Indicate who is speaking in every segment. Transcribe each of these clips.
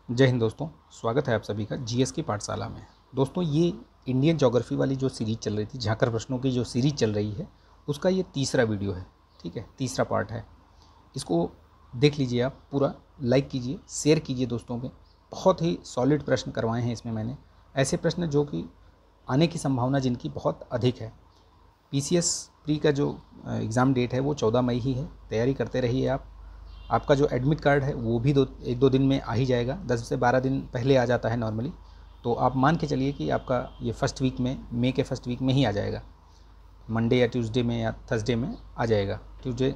Speaker 1: जय हिंद दोस्तों, स्वागत है आप सभी का जीएस की पाठशाला में। दोस्तों, ये इंडियन ज्योग्राफी वाली जो सीरीज़ चल रही थी, झांकर प्रश्नों की जो सीरीज़ चल रही है, उसका ये तीसरा वीडियो है। ठीक है, तीसरा पार्ट है। इसको देख लीजिए, आप पूरा लाइक कीजिए, शेयर कीजिए दोस्तों में। बहुत ही सॉलिड प्रश्न करवाए हैं इसमें मैंने, ऐसे प्रश्न जो कि आने की संभावना जिनकी बहुत अधिक है। पीसीएस प्री का जो एग्ज़ाम डेट है वो 14 मई ही है। तैयारी करते रहिए आप। आपका जो एडमिट कार्ड है वो भी एक दो दिन में आ ही जाएगा। 10 से 12 दिन पहले आ जाता है नॉर्मली। तो आप मान के चलिए कि आपका ये फर्स्ट वीक में, मई के फर्स्ट वीक में ही आ जाएगा। मंडे या ट्यूसडे में या थर्सडे में आ जाएगा। ट्यूसडे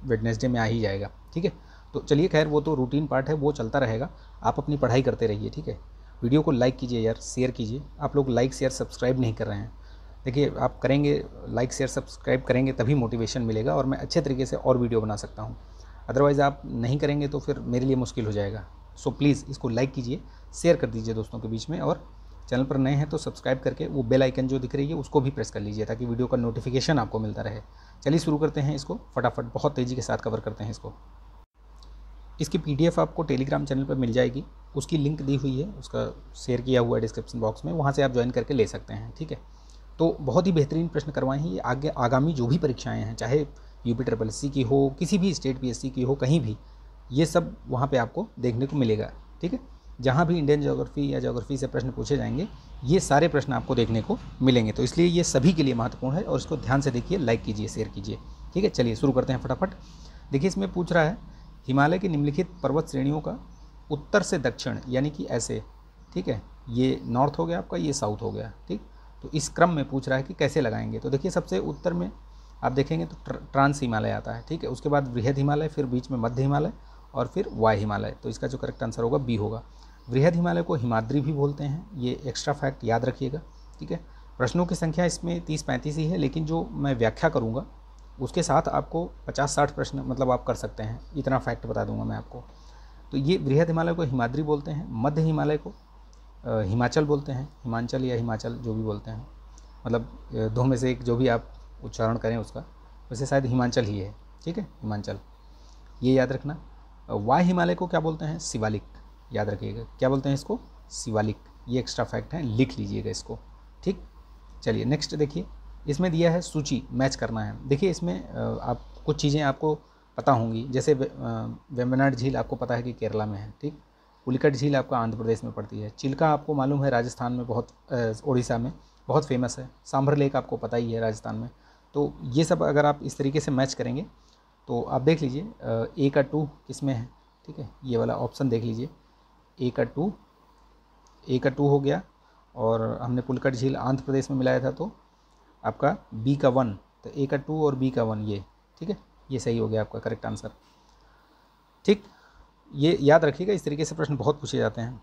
Speaker 1: वेडनेसडे में आ ही जाएगा। ठीक है, तो चलिए, खैर वो तो रूटीन पार्ट है, वो चलता रहेगा। आप अपनी पढ़ाई करते रहिए। ठीक है, वीडियो को लाइक कीजिए यार, शेयर कीजिए। आप लोग लाइक शेयर सब्सक्राइब नहीं कर रहे हैं। देखिए, आप करेंगे, लाइक शेयर सब्सक्राइब करेंगे तभी मोटिवेशन मिलेगा और मैं अच्छे तरीके से और वीडियो बना सकता हूँ। अदरवाइज़ आप नहीं करेंगे तो फिर मेरे लिए मुश्किल हो जाएगा। सो प्लीज़ इसको लाइक कीजिए, शेयर कर दीजिए दोस्तों के बीच में, और चैनल पर नए हैं तो सब्सक्राइब करके वो बेल आइकन जो दिख रही है उसको भी प्रेस कर लीजिए ताकि वीडियो का नोटिफिकेशन आपको मिलता रहे। चलिए शुरू करते हैं इसको फटाफट, बहुत तेज़ी के साथ कवर करते हैं इसको। इसकी PDF आपको टेलीग्राम चैनल पर मिल जाएगी, उसकी लिंक दी हुई है, उसका शेयर किया हुआ है डिस्क्रिप्शन बॉक्स में, वहाँ से आप ज्वाइन करके ले सकते हैं। ठीक है, तो बहुत ही बेहतरीन प्रश्न करवाए हैं ये। आगे आगामी जो भी परीक्षाएं हैं, चाहे UPSSC की हो, किसी भी स्टेट PSC की हो, कहीं भी ये सब वहाँ पे आपको देखने को मिलेगा। ठीक है, जहाँ भी इंडियन ज्योग्राफी या ज्योग्राफी से प्रश्न पूछे जाएंगे, ये सारे प्रश्न आपको देखने को मिलेंगे। तो इसलिए ये सभी के लिए महत्वपूर्ण है और इसको ध्यान से देखिए, लाइक कीजिए, शेयर कीजिए। ठीक है, चलिए शुरू करते हैं फटाफट। देखिए, इसमें पूछ रहा है हिमालय की निम्नलिखित पर्वत श्रेणियों का उत्तर से दक्षिण, यानी कि ऐसे। ठीक है, ये नॉर्थ हो गया आपका, ये साउथ हो गया। ठीक, तो इस क्रम में पूछ रहा है कि कैसे लगाएंगे। तो देखिए, सबसे उत्तर में आप देखेंगे तो ट्रांस हिमालय आता है। ठीक है, उसके बाद बृहद हिमालय, फिर बीच में मध्य हिमालय और फिर वाय हिमालय। तो इसका जो करेक्ट आंसर होगा बी होगा। बृहद हिमालय को हिमाद्री भी बोलते हैं, ये एक्स्ट्रा फैक्ट याद रखिएगा। ठीक है, प्रश्नों की संख्या इसमें 30-35 ही है, लेकिन जो मैं व्याख्या करूँगा उसके साथ आपको 50-60 प्रश्न मतलब आप कर सकते हैं, इतना फैक्ट बता दूंगा मैं आपको। तो ये बृहद हिमालय को हिमाद्री बोलते हैं, मध्य हिमालय को हिमाचल बोलते हैं, हिमांचल या हिमाचल जो भी बोलते हैं, मतलब दो में से एक जो भी आप उच्चारण करें उसका, वैसे शायद हिमाचल ही है। ठीक है, हिमाचल, ये याद रखना। वाय हिमालय को क्या बोलते हैं? शिवालिक, याद रखिएगा। क्या बोलते हैं इसको? शिवालिक। ये एक्स्ट्रा फैक्ट है, लिख लीजिएगा इसको। ठीक, चलिए नेक्स्ट देखिए। इसमें दिया है सूची, मैच करना है। देखिए, इसमें आप कुछ चीज़ें आपको पता होंगी, जैसे वेम्बनाड झील आपको पता है कि केरला में है। ठीक, पुलिकट झील आपका आंध्र प्रदेश में पड़ती है। चिल्का आपको मालूम है राजस्थान में बहुत, उड़ीसा में बहुत फेमस है। सांभर लेक आपको पता ही है राजस्थान में। तो ये सब अगर आप इस तरीके से मैच करेंगे तो आप देख लीजिए A का 2 किस में है। ठीक है, ये वाला ऑप्शन देख लीजिए, A का 2 हो गया, और हमने पुलिकट झील आंध्र प्रदेश में मिलाया था तो आपका B का 1, तो A का 2 और B का 1 ये। ठीक है, ये सही हो गया आपका करेक्ट आंसर। ठीक, ये याद रखिएगा, इस तरीके से प्रश्न बहुत पूछे जाते हैं।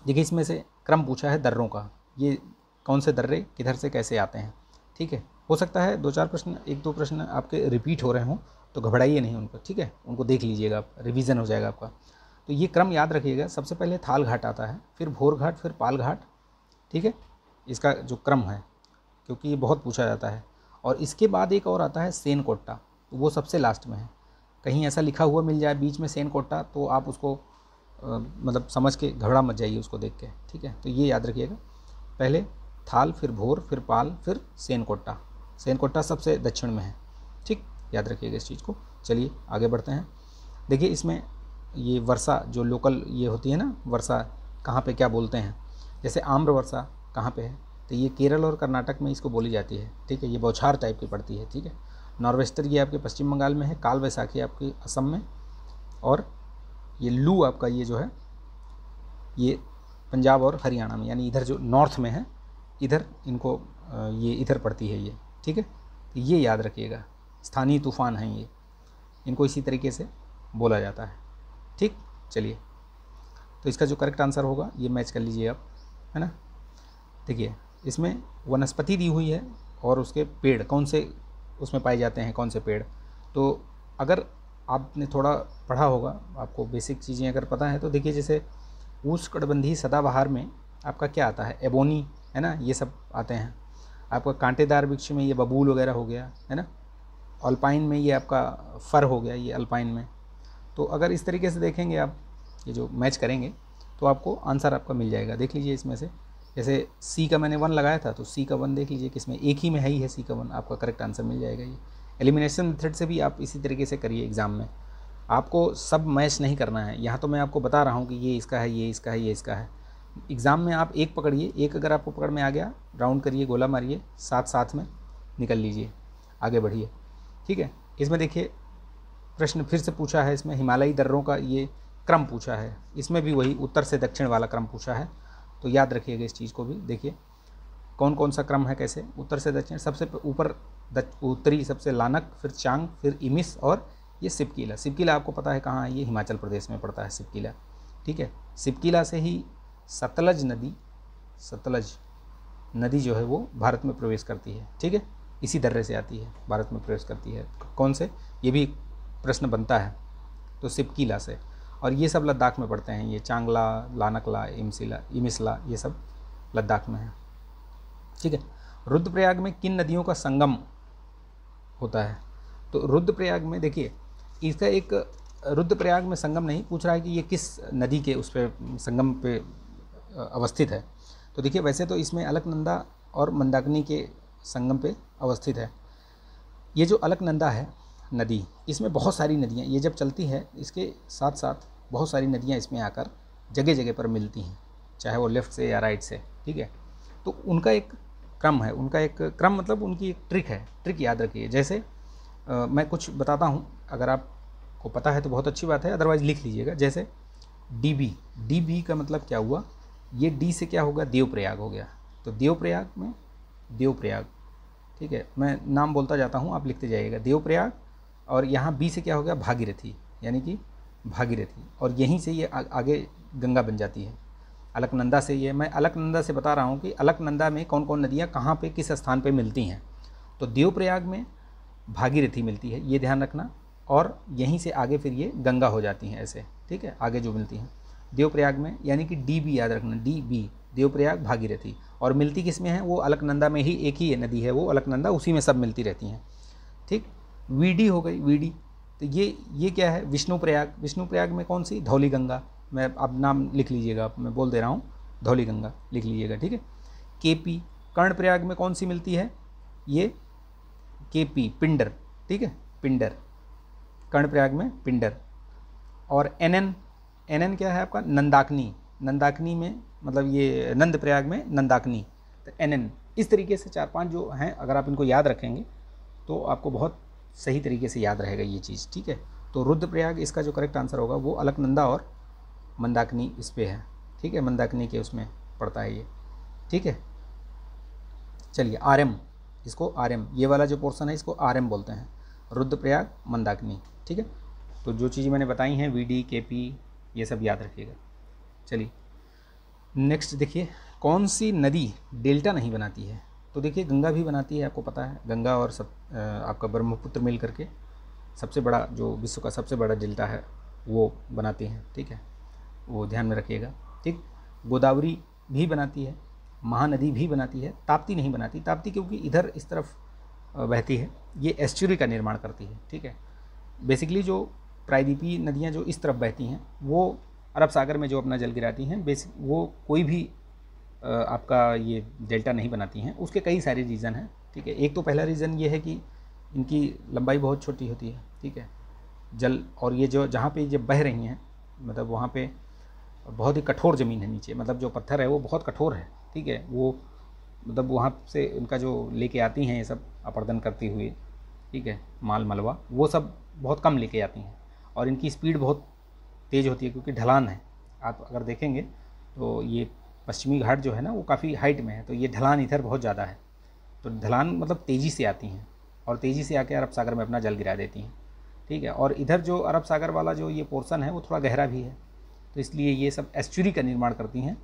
Speaker 1: देखिए, इसमें से क्रम पूछा है दर्रों का, ये कौन से दर्रे किधर से कैसे आते हैं। ठीक है, हो सकता है 2-4 प्रश्न, 1-2 प्रश्न आपके रिपीट हो रहे हों, तो घबराइए नहीं उन पर। ठीक है, उनको देख लीजिएगा आप, रिवीजन हो जाएगा आपका। तो ये क्रम याद रखिएगा, सबसे पहले थाल घाट आता है, फिर भोर घाट, फिर पाल घाट। ठीक है, इसका जो क्रम है, क्योंकि ये बहुत पूछा जाता है। और इसके बाद एक और आता है सेन कोट्टा, तो वो सबसे लास्ट में है। कहीं ऐसा लिखा हुआ मिल जाए बीच में सेन कोट्टा, तो आप उसको मतलब समझ के घबरा मत जाइए उसको देख के। ठीक है, तो ये याद रखिएगा, पहले थाल, फिर भोर, फिर पाल, फिर सेन कोट्टा। सेन कोट्टा सबसे दक्षिण में है। ठीक, याद रखिएगा इस चीज़ को। चलिए आगे बढ़ते हैं। देखिए, इसमें ये वर्षा जो लोकल ये होती है ना, वर्षा कहाँ पे क्या बोलते हैं, जैसे आम्र वर्षा कहाँ पे है, तो ये केरल और कर्नाटक में इसको बोली जाती है। ठीक है, ये बौछार टाइप की पड़ती है। ठीक है, नॉर्वेस्टर ये आपके पश्चिम बंगाल में है, काल वैसाखी आपकी असम में, और ये लू आपका ये जो है ये पंजाब और हरियाणा में, यानी इधर जो नॉर्थ में है, इधर इनको ये इधर पड़ती है ये। ठीक है, तो ये याद रखिएगा, स्थानीय तूफान हैं ये, इनको इसी तरीके से बोला जाता है। ठीक, चलिए, तो इसका जो करेक्ट आंसर होगा ये मैच कर लीजिए आप, है ना। देखिए, इसमें वनस्पति दी हुई है और उसके पेड़ कौन से उसमें पाए जाते हैं, कौन से पेड़। तो अगर आपने थोड़ा पढ़ा होगा, आपको बेसिक चीज़ें अगर पता है, तो देखिए, जैसे उष्णकटिबंधीय सदाबहार में आपका क्या आता है, एबोनी, है ना, ये सब आते हैं। आपका कांटेदार वृक्ष में ये बबूल वगैरह हो गया, है ना। अल्पाइन में ये आपका फर हो गया, ये अल्पाइन में। तो अगर इस तरीके से देखेंगे आप, ये जो मैच करेंगे, तो आपको आंसर आपका मिल जाएगा। देख लीजिए इसमें से, जैसे सी का मैंने 1 लगाया था, तो सी का 1 देख लीजिए किसमें, एक ही में है ही है सी का 1, आपका करेक्ट आंसर मिल जाएगा। ये एलिमिनेशन मेथड से भी आप इसी तरीके से करिए एग्ज़ाम में, आपको सब मैच नहीं करना है। यहाँ तो मैं आपको बता रहा हूँ कि ये इसका है, ये इसका है, ये इसका है। एग्ज़ाम में आप एक पकड़िए, एक अगर आपको पकड़ में आ गया, राउंड करिए, गोला मारिए, साथ साथ में निकल लीजिए, आगे बढ़िए, ठीक है। इसमें देखिए प्रश्न फिर से पूछा है, इसमें हिमालयी दर्रों का ये क्रम पूछा है, इसमें भी वही उत्तर से दक्षिण वाला क्रम पूछा है, तो याद रखिएगा इस चीज़ को भी। देखिए कौन कौन सा क्रम है, कैसे उत्तर से दक्षिण, सबसे ऊपर उत्तरी सबसे लानक, फिर चांग, फिर इमिस, और ये सिपकीला। सिपकीला आपको पता है कहाँ है, ये हिमाचल प्रदेश में पड़ता है सिपकीला, ठीक है। सिपकीला से ही सतलज नदी जो है वो भारत में प्रवेश करती है, ठीक है, इसी दर्रे से आती है, भारत में प्रवेश करती है। कौन से, ये भी प्रश्न बनता है, तो सिपकीला से। और ये सब लद्दाख में पड़ते हैं, ये चांगला, लानकला, इमिसला, ये सब लद्दाख में है, ठीक है। रुद्रप्रयाग में किन नदियों का संगम होता है? तो रुद्रप्रयाग में देखिए, इसका एक रुद्रप्रयाग में संगम नहीं पूछ रहा है कि ये किस नदी के उस पर संगम पे अवस्थित है। तो देखिए वैसे तो इसमें अलकनंदा और मंदाकिनी के संगम पे अवस्थित है। ये जो अलकनंदा है नदी, इसमें बहुत सारी नदियाँ, ये जब चलती है इसके साथ साथ बहुत सारी नदियाँ इसमें आकर जगह जगह पर मिलती हैं, चाहे वो लेफ़्ट से या राइट से, ठीक है। तो उनका एक क्रम है, उनका एक क्रम मतलब उनकी एक ट्रिक है, ट्रिक याद रखिए। जैसे मैं कुछ बताता हूँ, अगर आपको पता है तो बहुत अच्छी बात है, अदरवाइज़ लिख लीजिएगा। जैसे डी का मतलब क्या हुआ, ये डी से क्या होगा, देवप्रयाग हो गया, तो देवप्रयाग में देवप्रयाग, ठीक है, मैं नाम बोलता जाता हूँ, आप लिखते जाइएगा, देवप्रयाग। और यहाँ बी से क्या हो गया, भागीरथी, यानी कि भागीरथी, और यहीं से ये आगे गंगा बन जाती है। अलकनंदा से, ये मैं अलकनंदा से बता रहा हूँ कि अलकनंदा में कौन कौन नदियाँ कहाँ पे किस स्थान पे मिलती हैं। तो देवप्रयाग में भागीरथी मिलती है, ये ध्यान रखना, और यहीं से आगे फिर ये गंगा हो जाती हैं ऐसे, ठीक है, आगे जो मिलती हैं देवप्रयाग में, यानी कि डी बी याद रखना, डी बी, देवप्रयाग, भागीरथी। और मिलती किस में है, वो अलकनंदा में ही एक ही नदी है, वो अलकनंदा, उसी में सब मिलती रहती हैं, ठीक। वीडी हो गई, वीडी, तो ये क्या है, विष्णुप्रयाग। विष्णुप्रयाग में कौन सी, धौली गंगा, मैं अब नाम लिख लीजिएगा, मैं बोल दे रहा हूँ, धौली गंगा लिख लीजिएगा, ठीक है। केपी, कर्णप्रयाग में कौन सी मिलती है, ये केपी, पिंडर, ठीक है, पिंडर, कर्णप्रयाग में पिंडर। और एनएन क्या है आपका, नंदाकिनी में, मतलब ये नंदप्रयाग में नंदाकिनी, तो एनएन। इस तरीके से 4-5 जो हैं, अगर आप इनको याद रखेंगे तो आपको बहुत सही तरीके से याद रहेगा ये चीज़, ठीक है। तो रुद्रप्रयाग इसका जो करेक्ट आंसर होगा वो अलकनंदा और मंदाकिनी इस पे है, ठीक है, मंदाकिनी के उसमें पड़ता है ये, ठीक है। चलिए आरएम, इसको आरएम, ये वाला जो पोर्शन है इसको आरएम बोलते हैं, रुद्रप्रयाग, मंदाकिनी, ठीक है। तो जो चीज़ें मैंने बताई हैं, वीडी, केपी, ये सब याद रखिएगा। चलिए नेक्स्ट देखिए, कौन सी नदी डेल्टा नहीं बनाती है? तो देखिए गंगा भी बनाती है, आपको पता है, गंगा और आपका ब्रह्मपुत्र मिल करके सबसे बड़ा, जो विश्व का सबसे बड़ा डेल्टा है वो बनाती हैं, ठीक है, वो ध्यान में रखिएगा, ठीक। गोदावरी भी बनाती है, महानदी भी बनाती है, ताप्ती नहीं बनाती, ताप्ती क्योंकि इधर इस तरफ बहती है, ये एस्चुरी का निर्माण करती है, ठीक है। बेसिकली जो प्रायद्वीपीय नदियाँ जो इस तरफ बहती हैं वो अरब सागर में जो अपना जल गिराती हैं, वो कोई भी आपका ये डेल्टा नहीं बनाती हैं। उसके कई सारे रीज़न हैं, ठीक है। एक तो पहला रीज़न ये है कि इनकी लंबाई बहुत छोटी होती है, ठीक है, जल, और ये जो जहाँ पे जब बह रही हैं, मतलब वहाँ पे बहुत ही कठोर ज़मीन है नीचे, मतलब जो पत्थर है वो बहुत कठोर है, ठीक है, वो मतलब वहाँ से उनका जो लेके आती हैं ये सब अपर्दन करती हुई, ठीक है, माल मलबा, वो सब बहुत कम लेके आती हैं, और इनकी स्पीड बहुत तेज़ होती है क्योंकि ढलान है। आप अगर देखेंगे तो ये पश्चिमी घाट जो है ना वो काफ़ी हाइट में है, तो ये ढलान इधर बहुत ज़्यादा है, तो ढलान मतलब तेज़ी से आती हैं और तेज़ी से आके अरब सागर में अपना जल गिरा देती हैं, ठीक है। और इधर जो अरब सागर वाला जो ये पोर्शन है वो थोड़ा गहरा भी है, तो इसलिए ये सब एस्चुरी का निर्माण करती हैं,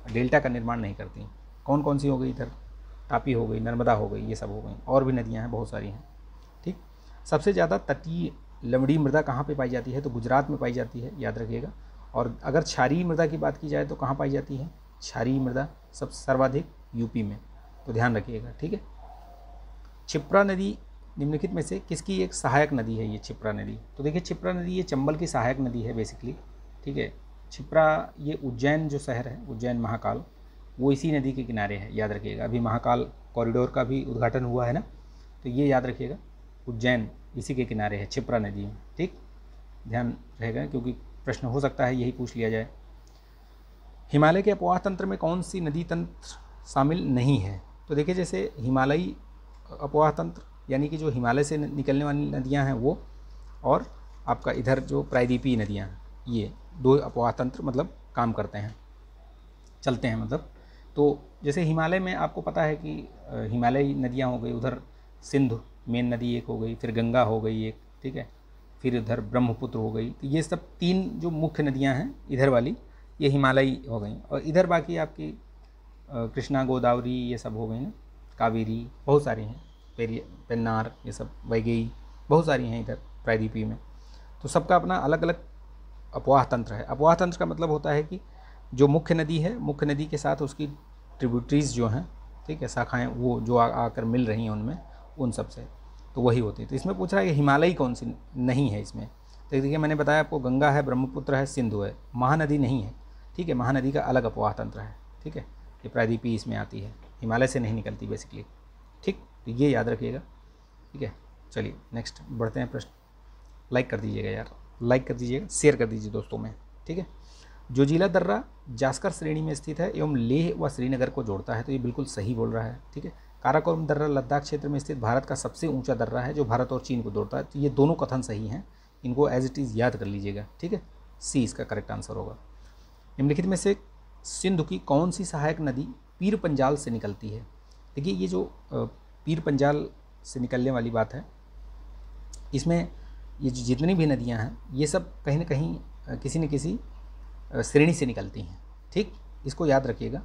Speaker 1: डेल्टा का निर्माण नहीं करती। कौन कौन सी हो गई, इधर तापी हो गई, नर्मदा हो गई, ये सब हो गई, और भी नदियाँ हैं, बहुत सारी हैं, ठीक। सबसे ज़्यादा तटीय लवणीय मृदा कहाँ पे पाई जाती है? तो गुजरात में पाई जाती है, याद रखिएगा। और अगर क्षारीय मृदा की बात की जाए तो कहाँ पाई जाती है? क्षारीय मृदा सब सर्वाधिक यूपी में, तो ध्यान रखिएगा, ठीक है। क्षिप्रा नदी निम्नलिखित में से किसकी एक सहायक नदी है? ये क्षिप्रा नदी, तो देखिए क्षिप्रा नदी ये चंबल की सहायक नदी है बेसिकली, ठीक है। छिप्रा ये उज्जैन जो शहर है, उज्जैन महाकाल, वो इसी नदी के किनारे है, याद रखिएगा। अभी महाकाल कॉरिडोर का भी उद्घाटन हुआ है ना, तो ये याद रखिएगा, उज्जैन इसी के किनारे है, छिप्रा नदी में। ठीक, ध्यान रहेगा क्योंकि प्रश्न हो सकता है यही पूछ लिया जाए। हिमालय के अपवाह तंत्र में कौन सी नदी तंत्र शामिल नहीं है? तो देखिए, जैसे हिमालयी अपवाह तंत्र यानी कि जो हिमालय से निकलने वाली नदियां हैं वो, और आपका इधर जो प्रायद्वीपीय नदियां हैं, ये दो अपवाह तंत्र मतलब काम करते हैं, चलते हैं मतलब। तो जैसे हिमालय में आपको पता है कि हिमालयी नदियां हो गई, उधर सिंधु मेन नदी एक हो गई, फिर गंगा हो गई एक, ठीक है, फिर इधर ब्रह्मपुत्र हो गई। तो ये सब 3 जो मुख्य नदियां हैं इधर वाली, ये हिमालयी हो गई। और इधर बाकी आपकी कृष्णा, गोदावरी, ये सब हो गई ना, कावेरी, बहुत सारी हैं, पेन्नार, ये सब, वैगई, बहुत सारी हैं इधर प्रायद्वीपीय में। तो सबका अपना अलग अलग अपवाह तंत्र है। अपवाह तंत्र का मतलब होता है कि जो मुख्य नदी है, मुख्य नदी के साथ उसकी ट्रिब्यूटरीज जो हैं, ठीक है, शाखाएं, वो जो आकर मिल रही हैं उनमें, उन सब से, तो वही होती है। तो इसमें पूछ रहा है कि हिमालयी कौन सी नहीं है इसमें। तो देखिए, मैंने बताया आपको, गंगा है, ब्रह्मपुत्र है, सिंधु है, महानदी नहीं है। ठीक है, महानदी का अलग अपवाह तंत्र है। ठीक है, ये प्रायद्वीपीय इसमें आती है, हिमालय से नहीं निकलती बेसिकली। ठीक, तो ये याद रखिएगा। ठीक है, चलिए नेक्स्ट बढ़ते हैं प्रश्न। लाइक कर दीजिएगा यार, लाइक कर दीजिएगा, शेयर कर दीजिए दोस्तों में। ठीक है, जोजिला दर्रा जास्कर श्रेणी में स्थित है एवं लेह व श्रीनगर को जोड़ता है, तो ये बिल्कुल सही बोल रहा है। ठीक है, काराकोरम दर्रा लद्दाख क्षेत्र में स्थित भारत का सबसे ऊंचा दर्रा है जो भारत और चीन को जोड़ता है। तो ये दोनों कथन सही हैं, इनको एज इट इज़ याद कर लीजिएगा। ठीक है, सी इसका करेक्ट आंसर होगा। निम्नलिखित में से सिंधु की कौन सी सहायक नदी पीर पंजाल से निकलती है? देखिए, ये जो पीर पंजाल से निकलने वाली बात है, इसमें ये जितनी भी नदियां हैं, ये सब कहीं ना कहीं किसी न किसी श्रेणी से निकलती हैं। ठीक, इसको याद रखिएगा।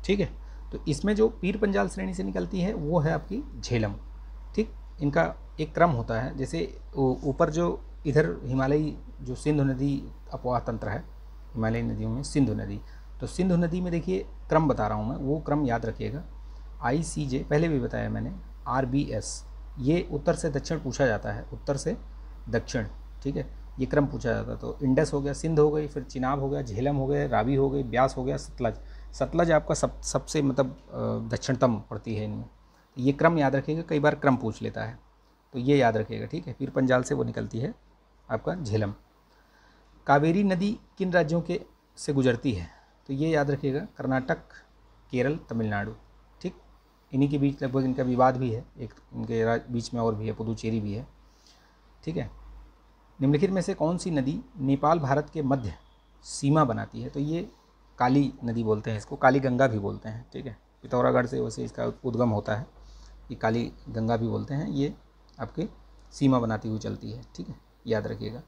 Speaker 1: ठीक है, तो इसमें जो पीर पंजाल श्रेणी से निकलती है वो है आपकी झेलम। ठीक, इनका एक क्रम होता है, जैसे ऊपर जो इधर हिमालयी जो सिंधु नदी अपवाह तंत्र है, हिमालयी नदियों में सिंधु नदी, तो सिंधु नदी में देखिए क्रम बता रहा हूँ मैं, वो क्रम याद रखिएगा। ICJ पहले भी बताया मैंने, RBS, ये उत्तर से दक्षिण पूछा जाता है, उत्तर से दक्षिण। ठीक है, ये क्रम पूछा जाता है। तो इंडस हो गया, सिंध हो गई, फिर चिनाब हो गया, झेलम हो गया, रावी हो गई, ब्यास हो गया, सतलज। सतलज आपका सबसे मतलब दक्षिणतम पड़ती है इनमें। ये क्रम याद रखिएगा, कई बार क्रम पूछ लेता है, तो ये याद रखिएगा। ठीक है, पीर पंजाल से वो निकलती है आपका झेलम। कावेरी नदी किन राज्यों के से गुजरती है? तो ये याद रखिएगा, कर्नाटक, केरल, तमिलनाडु। ठीक, इन्हीं के बीच लगभग इनका विवाद भी है, एक इनके बीच में और भी है, पुदुचेरी भी है। ठीक है, निम्नलिखित में से कौन सी नदी नेपाल भारत के मध्य सीमा बनाती है? तो ये काली नदी बोलते हैं इसको, काली गंगा भी बोलते हैं। ठीक है, पिथौरागढ़ से वैसे इसका उद्गम होता है, ये काली गंगा भी बोलते हैं। ये आपके सीमा बनाती हुई चलती है। ठीक है, याद रखिएगा।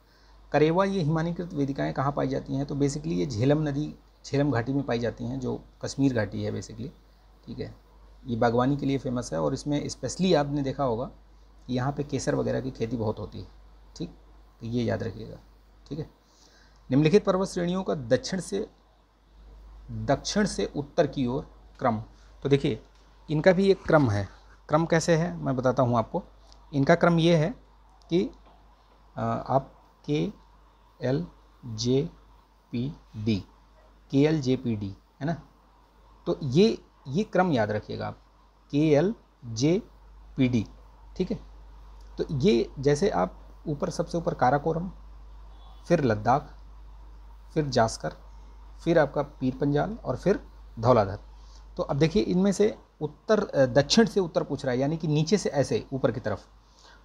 Speaker 1: करेवा ये हिमानीकृत वेदिकाएं कहाँ पाई जाती हैं? तो बेसिकली ये झेलम नदी, झेलम घाटी में पाई जाती हैं, जो कश्मीर घाटी है बेसिकली। ठीक है, ये बागवानी के लिए फेमस है, और इसमें स्पेशली आपने देखा होगा कि यहाँ पे केसर वगैरह की खेती बहुत होती है। ठीक, तो ये याद रखिएगा। ठीक है, निम्नलिखित पर्वत श्रेणियों का दक्षिण से उत्तर की ओर क्रम। तो देखिए, इनका भी एक क्रम है। क्रम कैसे है मैं बताता हूँ आपको। इनका क्रम ये है कि आप KLJPD, KLJPD है ना, तो ये क्रम याद रखिएगा आप, KLJPD। ठीक है, तो ये जैसे आप ऊपर, सबसे ऊपर काराकोरम, फिर लद्दाख, फिर जास्कर, फिर आपका पीर पंजाल, और फिर धौलाधर। तो अब देखिए, इनमें से उत्तर, दक्षिण से उत्तर पूछ रहा है, यानी कि नीचे से ऐसे ऊपर की तरफ।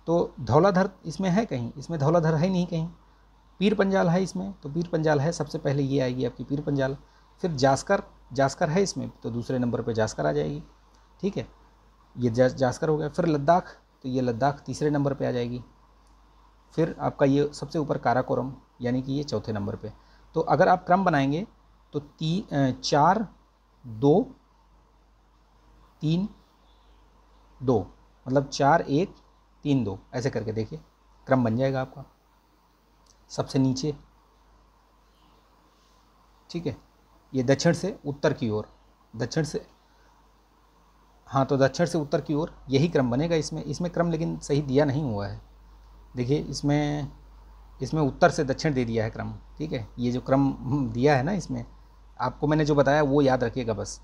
Speaker 1: तो धौलाधर इसमें है कहीं? इसमें धौलाधर है नहीं कहीं। पीर पंजाल है इसमें, तो पीर पंजाल है, सबसे पहले ये आएगी आपकी पीर पंजाल। फिर जास्कर है इसमें, तो दूसरे नंबर पे जास्कर आ जाएगी। ठीक है, ये जास्कर हो गया। फिर लद्दाख, तो ये लद्दाख तीसरे नंबर पे आ जाएगी। फिर आपका ये सबसे ऊपर काराकोरम, यानी कि ये चौथे नंबर पे। तो अगर आप क्रम बनाएंगे तो 4 2 3 2, मतलब 4 1 3 2 ऐसे करके देखिए क्रम बन जाएगा आपका सबसे नीचे। ठीक है, ये दक्षिण से उत्तर की ओर, दक्षिण से, हाँ, तो दक्षिण से उत्तर की ओर यही क्रम बनेगा। इसमें क्रम लेकिन सही दिया नहीं हुआ है। देखिए, इसमें उत्तर से दक्षिण दे दिया है क्रम, ठीक है। ये जो क्रम दिया है ना, इसमें आपको मैंने जो बताया वो याद रखिएगा बस।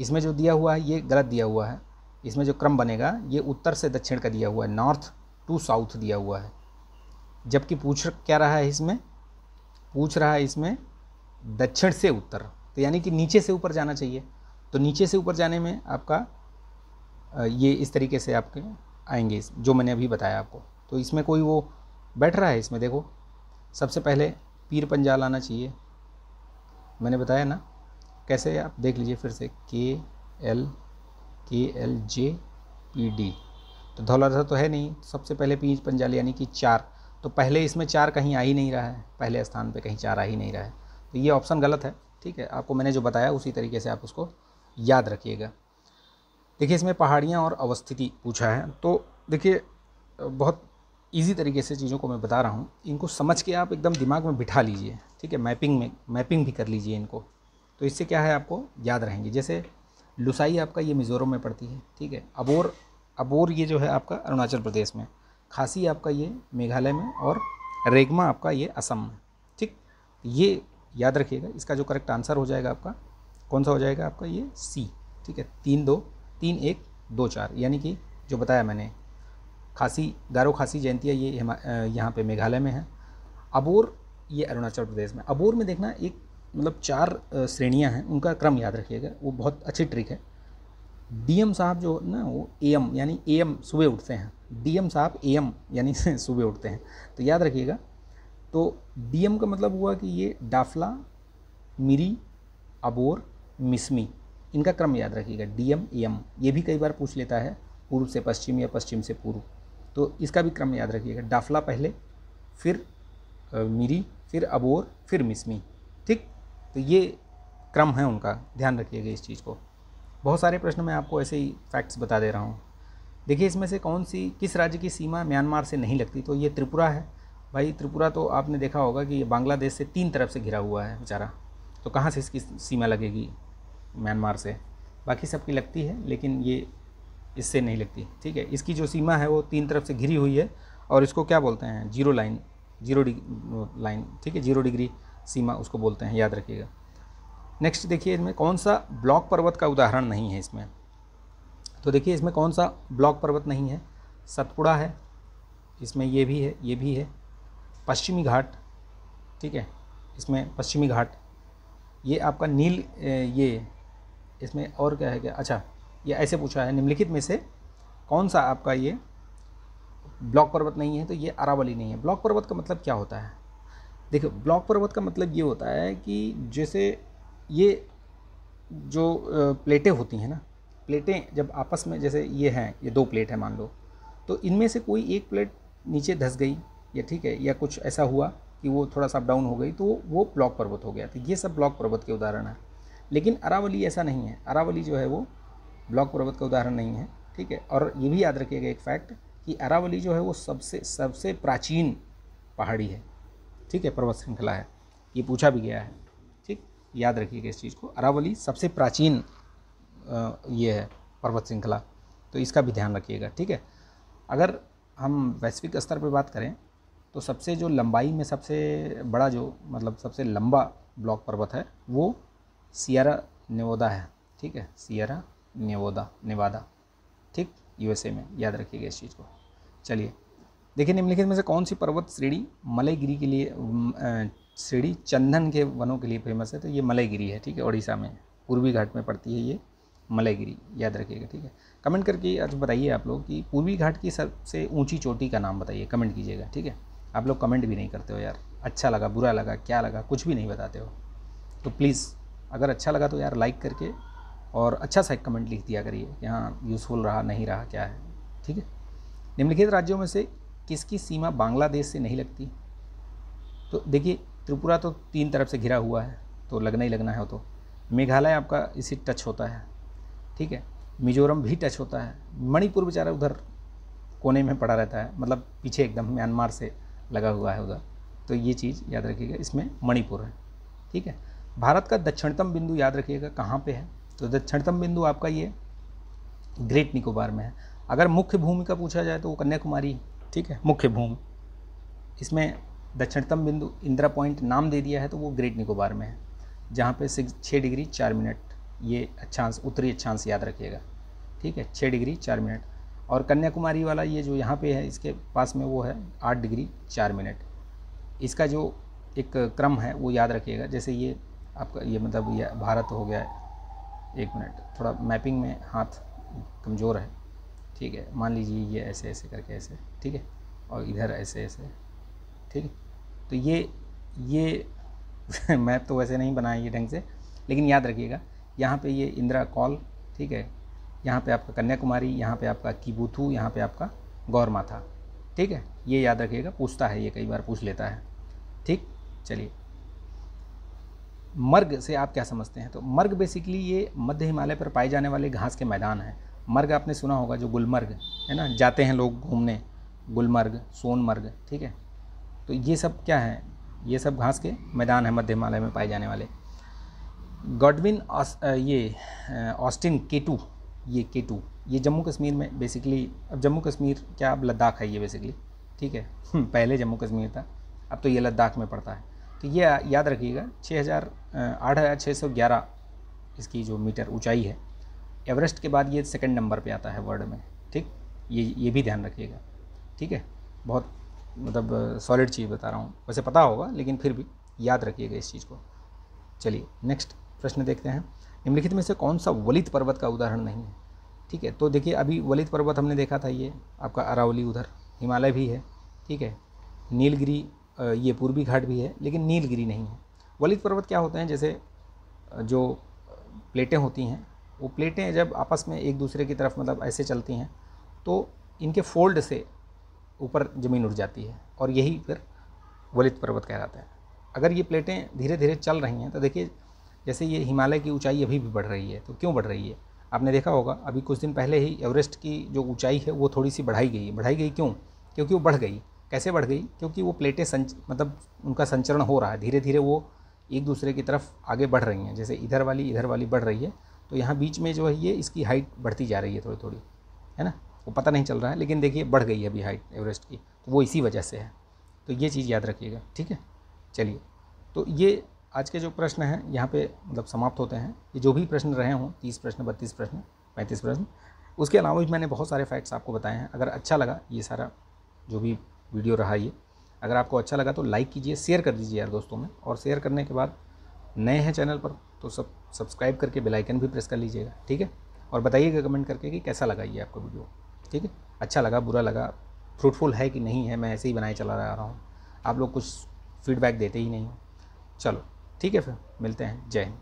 Speaker 1: इसमें जो दिया हुआ है ये गलत दिया हुआ है। इसमें जो क्रम बनेगा ये उत्तर से दक्षिण का दिया हुआ है, नॉर्थ टू साउथ दिया हुआ है। जबकि पूछ क्या रहा है इसमें, पूछ रहा है इसमें दक्षिण से उत्तर, तो यानी कि नीचे से ऊपर जाना चाहिए। तो नीचे से ऊपर जाने में आपका ये इस तरीके से आपके आएंगे जो मैंने अभी बताया आपको। तो इसमें कोई वो बैठ रहा है, इसमें देखो सबसे पहले पीर पंजाल आना चाहिए, मैंने बताया ना कैसे, आप देख लीजिए फिर से, KLJPD। तो धौलाधर तो है नहीं, सबसे पहले पीर पंजाल यानी कि 4, तो पहले इसमें 4 कहीं आ ही नहीं रहा है, पहले स्थान पे कहीं 4 आ ही नहीं रहा है, तो ये ऑप्शन गलत है, ठीक है। आपको मैंने जो बताया उसी तरीके से आप उसको याद रखिएगा। देखिए इसमें पहाड़ियाँ और अवस्थिति पूछा है, तो देखिए बहुत इजी तरीके से चीज़ों को मैं बता रहा हूँ, इनको समझ के आप एकदम दिमाग में बिठा लीजिए, ठीक है। मैपिंग भी कर लीजिए इनको, तो इससे क्या है आपको याद रहेंगे। जैसे लुसाई आपका ये मिज़ोरम में पड़ती है, ठीक है। अबोर ये जो है आपका अरुणाचल प्रदेश में, खासी आपका ये मेघालय में, और रेगमा आपका ये असम में, ठीक। ये याद रखिएगा। इसका जो करेक्ट आंसर हो जाएगा आपका कौन सा हो जाएगा आपका, ये सी, ठीक है। 3-2-3-1-2-4 यानी कि जो बताया मैंने, खासी गारो खासी जयंतिया ये यहाँ पे मेघालय में है। अबोर ये अरुणाचल प्रदेश में। अबोर में देखना एक मतलब 4 श्रेणियाँ हैं, उनका क्रम याद रखिएगा, वो बहुत अच्छी ट्रिक है। डीएम साहब जो ना वो एएम यानी एएम सुबह उठते हैं, डीएम साहब एएम यानी सुबह उठते हैं, तो याद रखिएगा। तो डीएम का मतलब हुआ कि ये डाफला, मिरी, अबोर, मिसमी, इनका क्रम याद रखिएगा, डीएम एएम। ये भी कई बार पूछ लेता है पूर्व से पश्चिम या पश्चिम से पूर्व, तो इसका भी क्रम याद रखिएगा, डाफला पहले, फिर मिरी, फिर अबोर, फिर मिसमी, ठीक। तो ये क्रम है उनका, ध्यान रखिएगा इस चीज़ को। बहुत सारे प्रश्न मैं आपको ऐसे ही फैक्ट्स बता दे रहा हूँ। देखिए इसमें से किस राज्य की सीमा म्यांमार से नहीं लगती, तो ये त्रिपुरा है। भाई त्रिपुरा तो आपने देखा होगा कि ये बांग्लादेश से 3 तरफ से घिरा हुआ है बेचारा, तो कहाँ से इसकी सीमा लगेगी म्यांमार से। बाकी सबकी लगती है लेकिन ये इससे नहीं लगती, ठीक है। इसकी जो सीमा है वो 3 तरफ से घिरी हुई है, और इसको क्या बोलते हैं, जीरो लाइन, ठीक है, 0 डिग्री सीमा उसको बोलते हैं, याद रखिएगा। नेक्स्ट देखिए इसमें कौन सा ब्लॉक पर्वत का उदाहरण नहीं है इसमें, तो देखिए इसमें कौन सा ब्लॉक पर्वत नहीं है, सतपुड़ा है, इसमें ये भी है, ये भी है, पश्चिमी घाट, ठीक है, इसमें पश्चिमी घाट, ये आपका नील, ये इसमें और क्या है क्या, अच्छा ये ऐसे पूछा है निम्नलिखित में से कौन सा आपका ये ब्लॉक पर्वत नहीं है, तो ये अरावली नहीं है। ब्लॉक पर्वत का मतलब क्या होता है, देखिए ब्लॉक पर्वत का मतलब ये होता है कि जैसे ये जो प्लेटें होती हैं ना, प्लेटें जब आपस में, जैसे ये हैं, ये 2 प्लेट है मान लो, तो इनमें से कोई एक प्लेट नीचे धंस गई, या ठीक है, या कुछ ऐसा हुआ कि वो थोड़ा सा अप डाउन हो गई, तो वो ब्लॉक पर्वत हो गया। तो ये सब ब्लॉक पर्वत के उदाहरण है। लेकिन अरावली ऐसा नहीं है, अरावली जो है वो ब्लॉक पर्वत का उदाहरण नहीं है, ठीक है। और ये भी याद रखिएगा एक फैक्ट कि अरावली जो है वो सबसे प्राचीन पहाड़ी है, ठीक है, पर्वत श्रृंखला है, ये पूछा भी गया है, ठीक, याद रखिएगा इस चीज़ को। अरावली सबसे प्राचीन ये है पर्वत श्रृंखला, तो इसका भी ध्यान रखिएगा, ठीक है। अगर हम वैश्विक स्तर पर बात करें तो सबसे जो लंबाई में सबसे बड़ा जो मतलब सबसे लंबा ब्लॉक पर्वत है वो सियरा नेवादा है, ठीक है, सियरा नेवादा, ठीक, यूएसए में, याद रखिएगा इस चीज़ को। चलिए देखिए निम्नलिखित में से कौन सी पर्वत श्रेणी मलयगिरी के लिए श्रेणी चंदन के वनों के लिए फेमस है, तो ये मलयगिरी है, ठीक है, उड़ीसा में पूर्वी घाट में पड़ती है ये मलयगिरी, याद रखिएगा, ठीक है। कमेंट करके आज बताइए आप लोग कि पूर्वी घाट की सबसे ऊंची चोटी का नाम बताइए, कमेंट कीजिएगा, ठीक है। आप लोग कमेंट भी नहीं करते हो यार, अच्छा लगा, बुरा लगा, क्या लगा, कुछ भी नहीं बताते हो, तो प्लीज़ अगर अच्छा लगा तो यार लाइक करके और अच्छा सा एक कमेंट लिख दिया करिए कि हाँ यूज़फुल रहा, नहीं रहा, क्या है, ठीक है। निम्नलिखित राज्यों में से किसकी सीमा बांग्लादेश से नहीं लगती, तो देखिए त्रिपुरा तो 3 तरफ से घिरा हुआ है, तो लगना ही लगना है वो तो। मेघालय आपका इसी टच होता है, ठीक है, मिजोरम भी टच होता है, मणिपुर बेचारा उधर कोने में पड़ा रहता है, मतलब पीछे एकदम म्यांमार से लगा हुआ है उधर, तो ये चीज़ याद रखिएगा, इसमें मणिपुर है, ठीक है। भारत का दक्षिणतम बिंदु याद रखिएगा कहाँ पे है, तो दक्षिणतम बिंदु आपका ये ग्रेट निकोबार में है। अगर मुख्य भूमि का पूछा जाए तो वो कन्याकुमारी, ठीक है, मुख्य भूमि। इसमें दक्षिणतम बिंदु इंदिरा पॉइंट नाम दे दिया है तो वो ग्रेट निकोबार में है, जहाँ पे 6 डिग्री 4 मिनट ये अक्षांश, उत्तरी अक्षांश याद रखिएगा, ठीक है, 6 डिग्री 4 मिनट। और कन्याकुमारी वाला ये जो यहाँ पे है इसके पास में वो है 8 डिग्री 4 मिनट। इसका जो एक क्रम है वो याद रखिएगा, जैसे ये आपका ये मतलब ये भारत हो गया है। एक मिनट, थोड़ा मैपिंग में हाथ कमज़ोर है, ठीक है। मान लीजिए ये ऐसे ऐसे करके ऐसे, ठीक है, और इधर ऐसे ऐसे, ठीक है। तो ये मैप तो वैसे नहीं बनाया ये ढंग से, लेकिन याद रखिएगा यहाँ पे ये इंदिरा कॉल, ठीक है, यहाँ पे आपका कन्याकुमारी, यहाँ पे आपका किबुथु, यहाँ पे आपका गौरमाथा, ठीक है। ये याद रखिएगा, पूछता है ये, कई बार पूछ लेता है, ठीक। चलिए, मर्ग से आप क्या समझते हैं? तो मर्ग बेसिकली ये मध्य हिमालय पर पाए जाने वाले घास के मैदान हैं। मर्ग आपने सुना होगा, जो गुलमर्ग है ना, जाते हैं लोग घूमने, गुलमर्ग, सोनमर्ग, ठीक है। तो ये सब क्या है? ये सब घास के मैदान हैं मध्य हिमालय में पाए जाने वाले। गॉडविन ऑस्टिन केटू, ये केटू ये जम्मू कश्मीर में बेसिकली, अब जम्मू कश्मीर क्या, अब लद्दाख है ये बेसिकली, ठीक है। पहले जम्मू कश्मीर था, अब तो ये लद्दाख में पड़ता है। तो ये याद रखिएगा 8,611 इसकी जो मीटर ऊंचाई है। एवरेस्ट के बाद ये सेकंड नंबर पे आता है वर्ल्ड में, ठीक। ये भी ध्यान रखिएगा, ठीक है। बहुत मतलब सॉलिड चीज़ बता रहा हूँ, वैसे पता होगा लेकिन फिर भी याद रखिएगा इस चीज़ को। चलिए नेक्स्ट प्रश्न देखते हैं। निम्नलिखित में से कौन सा वलित पर्वत का उदाहरण नहीं है? ठीक है, तो देखिए अभी वलित पर्वत हमने देखा था, ये आपका अरावली उधर हिमालय भी है, ठीक है। नीलगिरी ये पूर्वी घाट भी है, लेकिन नीलगिरी नहीं है। वलित पर्वत क्या होते हैं? जैसे जो प्लेटें होती हैं, वो प्लेटें जब आपस में एक दूसरे की तरफ मतलब ऐसे चलती हैं तो इनके फोल्ड से ऊपर ज़मीन उठ जाती है, और यही फिर वलित पर्वत कहलाता है। अगर ये प्लेटें धीरे धीरे चल रही हैं तो देखिए जैसे ये हिमालय की ऊंचाई अभी भी बढ़ रही है, तो क्यों बढ़ रही है? आपने देखा होगा अभी कुछ दिन पहले ही एवरेस्ट की जो ऊंचाई है वो थोड़ी सी बढ़ाई गई क्यों? क्योंकि वो बढ़ गई। कैसे बढ़ गई? क्योंकि वो प्लेटें मतलब उनका संचरण हो रहा है, धीरे धीरे वो एक दूसरे की तरफ आगे बढ़ रही हैं। जैसे इधर वाली बढ़ रही है, तो यहाँ बीच में जो है ये इसकी हाइट बढ़ती जा रही है थोड़ी थोड़ी, है ना। वो पता नहीं चल रहा है, लेकिन देखिए बढ़ गई है अभी हाइट एवरेस्ट की, तो वो इसी वजह से है। तो ये चीज़ याद रखिएगा, ठीक है। चलिए, तो ये आज के जो प्रश्न हैं यहाँ पे मतलब समाप्त होते हैं। ये जो भी प्रश्न रहे हों, 30 प्रश्न, 32 प्रश्न, 35 प्रश्न, उसके अलावा भी मैंने बहुत सारे फैक्ट्स आपको बताए हैं। अगर अच्छा लगा ये सारा जो भी वीडियो रहा, ये अगर आपको अच्छा लगा तो लाइक कीजिए, शेयर कर दीजिए यार दोस्तों में, और शेयर करने के बाद नए हैं चैनल पर तो सब्सक्राइब करके बेल आइकन भी प्रेस कर लीजिएगा, ठीक है। और बताइएगा कमेंट करके कि कैसा लगा ये आपको वीडियो, ठीक है। अच्छा लगा, बुरा लगा, फ्रूटफुल है कि नहीं है, मैं ऐसे ही बनाए चला रहा हूँ, आप लोग कुछ फीडबैक देते ही नहीं हो। चलो ठीक है, फिर मिलते हैं। जय हिंद।